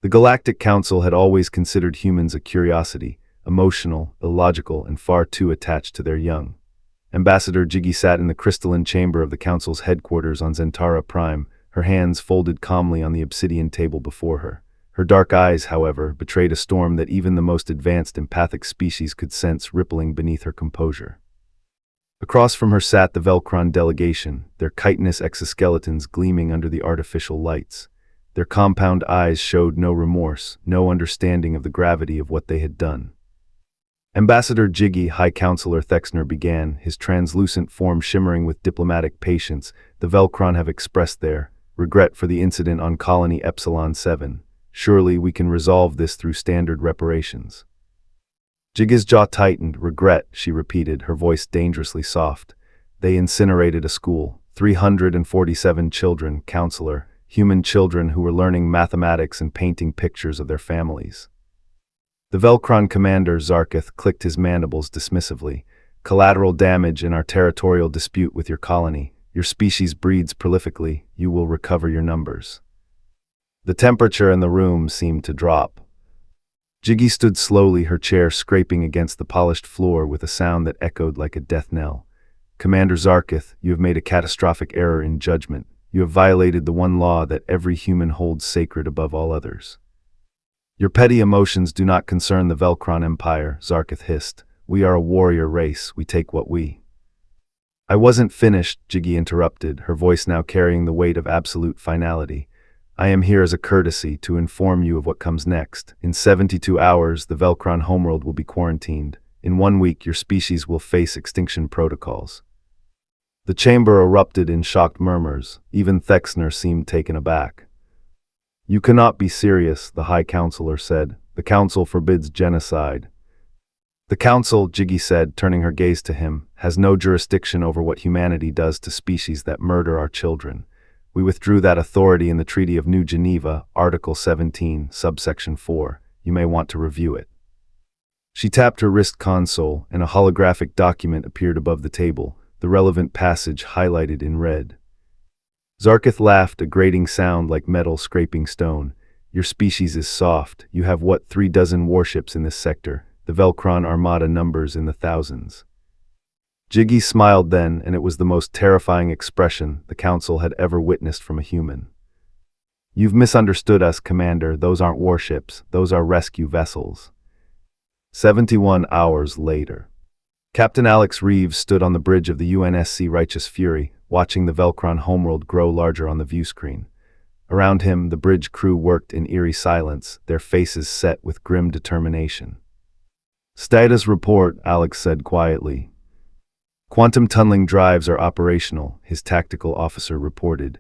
The Galactic Council had always considered humans a curiosity, emotional, illogical, and far too attached to their young. Ambassador Jiggy sat in the crystalline chamber of the Council's headquarters on Zentara Prime, her hands folded calmly on the obsidian table before her. Her dark eyes, however, betrayed a storm that even the most advanced empathic species could sense rippling beneath her composure. Across from her sat the Velcron delegation, their chitinous exoskeletons gleaming under the artificial lights. Their compound eyes showed no remorse, no understanding of the gravity of what they had done. Ambassador Jiggy, High Counselor Thexner began, his translucent form shimmering with diplomatic patience. The Velcron have expressed their regret for the incident on Colony Epsilon 7. Surely we can resolve this through standard reparations. Jiggy's jaw tightened. Regret, she repeated, her voice dangerously soft. They incinerated a school. 347 children, Counselor, human children who were learning mathematics and painting pictures of their families. The Velcron commander, Zarketh, clicked his mandibles dismissively. Collateral damage in our territorial dispute with your colony. Your species breeds prolifically. You will recover your numbers. The temperature in the room seemed to drop. Jiggy stood slowly, her chair scraping against the polished floor with a sound that echoed like a death knell. Commander Zarketh, you have made a catastrophic error in judgment. You have violated the one law that every human holds sacred above all others. Your petty emotions do not concern the Velcron Empire, Zarketh hissed. We are a warrior race. We take what we... I wasn't finished, Jiggy interrupted, her voice now carrying the weight of absolute finality. I am here as a courtesy to inform you of what comes next. In 72 hours, the Velcron homeworld will be quarantined. In 1 week, your species will face extinction protocols. The chamber erupted in shocked murmurs. Even Thexner seemed taken aback. You cannot be serious, the High Counselor said. The Council forbids genocide. The Council, Jiggy said, turning her gaze to him, has no jurisdiction over what humanity does to species that murder our children. We withdrew that authority in the Treaty of New Geneva, Article 17, subsection 4. You may want to review it. She tapped her wrist console, and a holographic document appeared above the table, the relevant passage highlighted in red. Zarketh laughed, a grating sound like metal scraping stone. Your species is soft. You have 36 warships in this sector. The Velcron Armada numbers in the thousands. Jiggy smiled then, and it was the most terrifying expression the Council had ever witnessed from a human. You've misunderstood us, Commander. Those aren't warships. Those are rescue vessels. 71 hours later. Captain Alex Reeves stood on the bridge of the UNSC Righteous Fury, watching the Velcron homeworld grow larger on the view screen. Around him, the bridge crew worked in eerie silence, their faces set with grim determination. Status report, Alex said quietly. Quantum tunneling drives are operational, his tactical officer reported.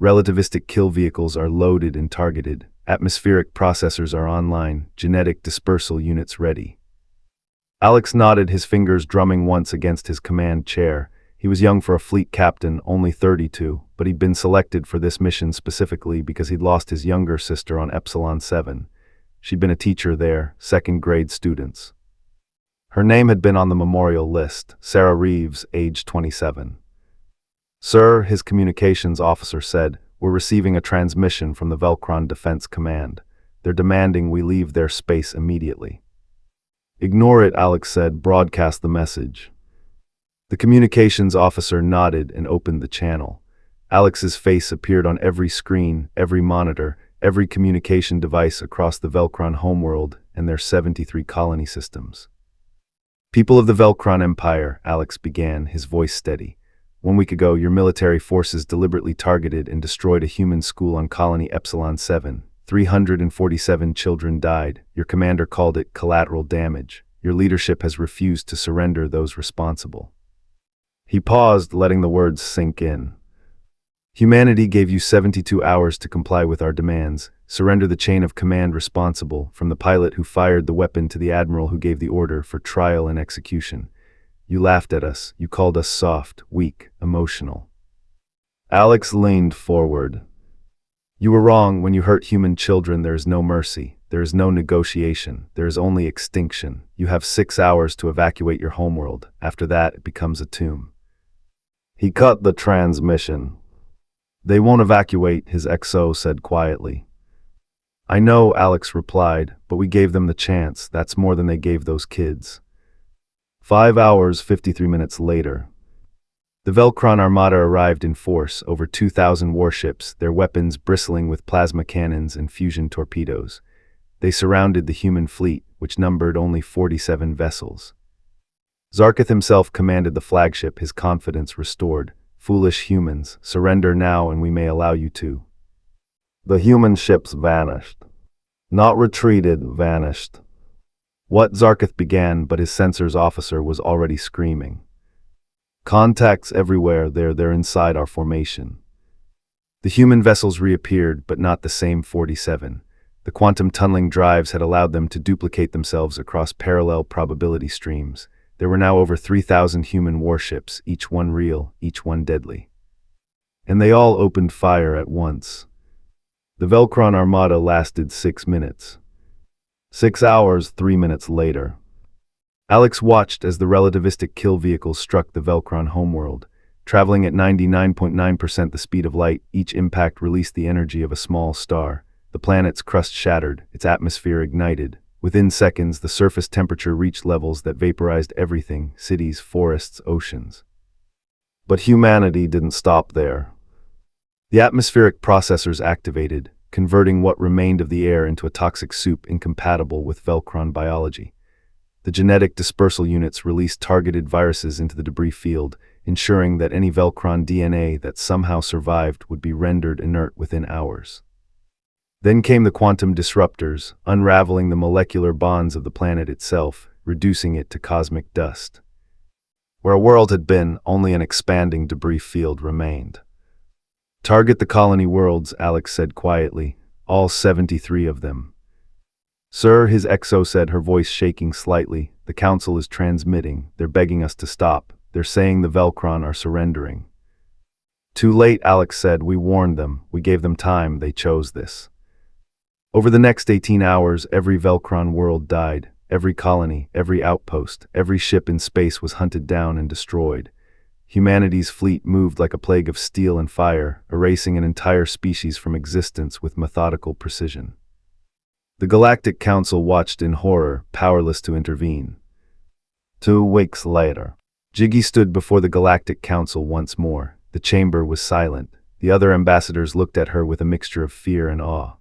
Relativistic kill vehicles are loaded and targeted. Atmospheric processors are online. Genetic dispersal units ready. Alex nodded, his fingers drumming once against his command chair. He was young for a fleet captain, only 32, but he'd been selected for this mission specifically because he'd lost his younger sister on Epsilon 7. She'd been a teacher there, second-grade students. Her name had been on the memorial list, Sarah Reeves, age 27. Sir, his communications officer said, we're receiving a transmission from the Velcron Defense Command. They're demanding we leave their space immediately. Ignore it, Alex said, broadcast the message. The communications officer nodded and opened the channel. Alex's face appeared on every screen, every monitor, every communication device across the Velcron homeworld and their 73 colony systems. People of the Velcron Empire, Alex began, his voice steady. 1 week ago, your military forces deliberately targeted and destroyed a human school on Colony Epsilon 7. 347 children died. Your commander called it collateral damage. Your leadership has refused to surrender those responsible. He paused, letting the words sink in. Humanity gave you 72 hours to comply with our demands. Surrender the chain of command responsible, from the pilot who fired the weapon to the admiral who gave the order for trial and execution. You laughed at us. You called us soft, weak, emotional. Alex leaned forward. You were wrong. When you hurt human children, there is no mercy. There is no negotiation. There is only extinction. You have 6 hours to evacuate your homeworld. After that, it becomes a tomb. He cut the transmission. They won't evacuate, his XO said quietly. I know, Alex replied, but we gave them the chance. That's more than they gave those kids. 5 hours, 53 minutes later. The Velcron Armada arrived in force, over 2,000 warships, their weapons bristling with plasma cannons and fusion torpedoes. They surrounded the human fleet, which numbered only 47 vessels. Zarkith himself commanded the flagship, his confidence restored. Foolish humans, surrender now and we may allow you to. The human ships vanished. Not retreated, vanished. What Zarkith began, but his sensors officer was already screaming. Contacts everywhere, they're inside our formation. The human vessels reappeared, but not the same 47. The quantum tunneling drives had allowed them to duplicate themselves across parallel probability streams. There were now over 3,000 human warships, each one real, each one deadly. And they all opened fire at once. The Velcron Armada lasted 6 minutes. 6 hours, 3 minutes later. Alex watched as the relativistic kill vehicles struck the Velcron homeworld. Traveling at 99.9% the speed of light, each impact released the energy of a small star. The planet's crust shattered, its atmosphere ignited. Within seconds, the surface temperature reached levels that vaporized everything: cities, forests, oceans. But humanity didn't stop there. The atmospheric processors activated, converting what remained of the air into a toxic soup incompatible with Velcron biology. The genetic dispersal units released targeted viruses into the debris field, ensuring that any Velcron DNA that somehow survived would be rendered inert within hours. Then came the quantum disruptors, unraveling the molecular bonds of the planet itself, reducing it to cosmic dust. Where a world had been, only an expanding debris field remained. Target the colony worlds, Alex said quietly, all 73 of them. Sir, his XO said, her voice shaking slightly, the Council is transmitting, they're begging us to stop, they're saying the Velcron are surrendering. Too late, Alex said, we warned them, we gave them time, they chose this. Over the next 18 hours, every Velcron world died, every colony, every outpost, every ship in space was hunted down and destroyed. Humanity's fleet moved like a plague of steel and fire, erasing an entire species from existence with methodical precision. The Galactic Council watched in horror, powerless to intervene. 2 weeks later, Jiggy stood before the Galactic Council once more. The chamber was silent. The other ambassadors looked at her with a mixture of fear and awe.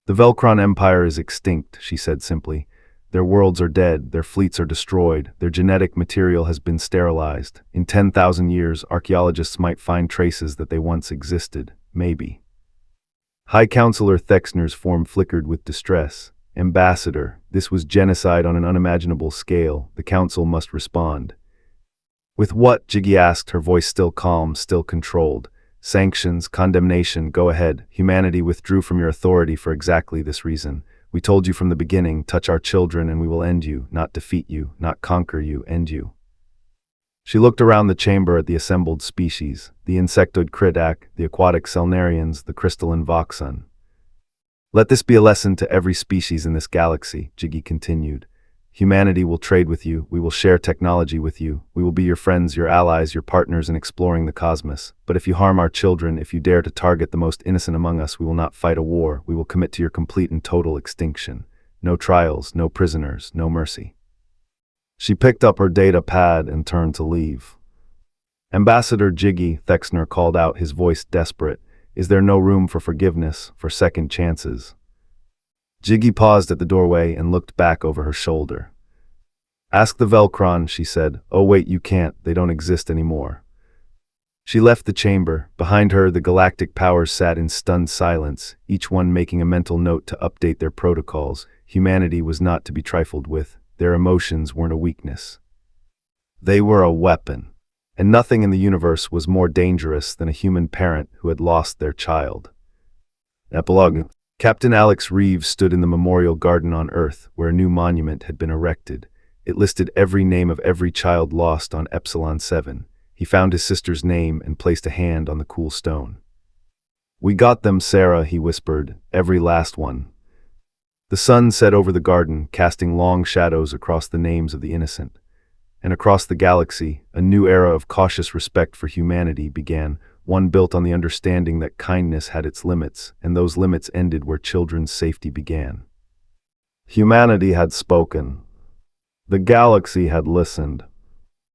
The Velcron Empire is extinct, she said simply. Their worlds are dead, their fleets are destroyed, their genetic material has been sterilized. In 10,000 years, archaeologists might find traces that they once existed, maybe. High Counselor Thexner's form flickered with distress. Ambassador, this was genocide on an unimaginable scale. The Council must respond. With what? Jiggy asked, her voice still calm, still controlled. Sanctions, condemnation, go ahead. Humanity withdrew from your authority for exactly this reason. We told you from the beginning, touch our children and we will end you, not defeat you, not conquer you, end you. She looked around the chamber at the assembled species, the insectoid Kridak, the aquatic Selnarians, the crystalline Voxun. Let this be a lesson to every species in this galaxy, Jiggy continued. Humanity will trade with you, we will share technology with you, we will be your friends, your allies, your partners in exploring the cosmos. But if you harm our children, if you dare to target the most innocent among us, we will not fight a war, we will commit to your complete and total extinction. No trials, no prisoners, no mercy. She picked up her data pad and turned to leave. Ambassador Jiggy, Thexner called out, his voice desperate. Is there no room for forgiveness, for second chances? Jiggy paused at the doorway and looked back over her shoulder. Ask the Velcron, she said. Oh wait, you can't, they don't exist anymore. She left the chamber. Behind her, the galactic powers sat in stunned silence, each one making a mental note to update their protocols. Humanity was not to be trifled with. Their emotions weren't a weakness. They were a weapon. And nothing in the universe was more dangerous than a human parent who had lost their child. Epilogue. Captain Alex Reeves stood in the memorial garden on Earth, where a new monument had been erected. It listed every name of every child lost on Epsilon 7. He found his sister's name and placed a hand on the cool stone. We got them, Sarah, he whispered, every last one. The sun set over the garden, casting long shadows across the names of the innocent. And across the galaxy, a new era of cautious respect for humanity began, one built on the understanding that kindness had its limits, and those limits ended where children's safety began. Humanity had spoken. The galaxy had listened.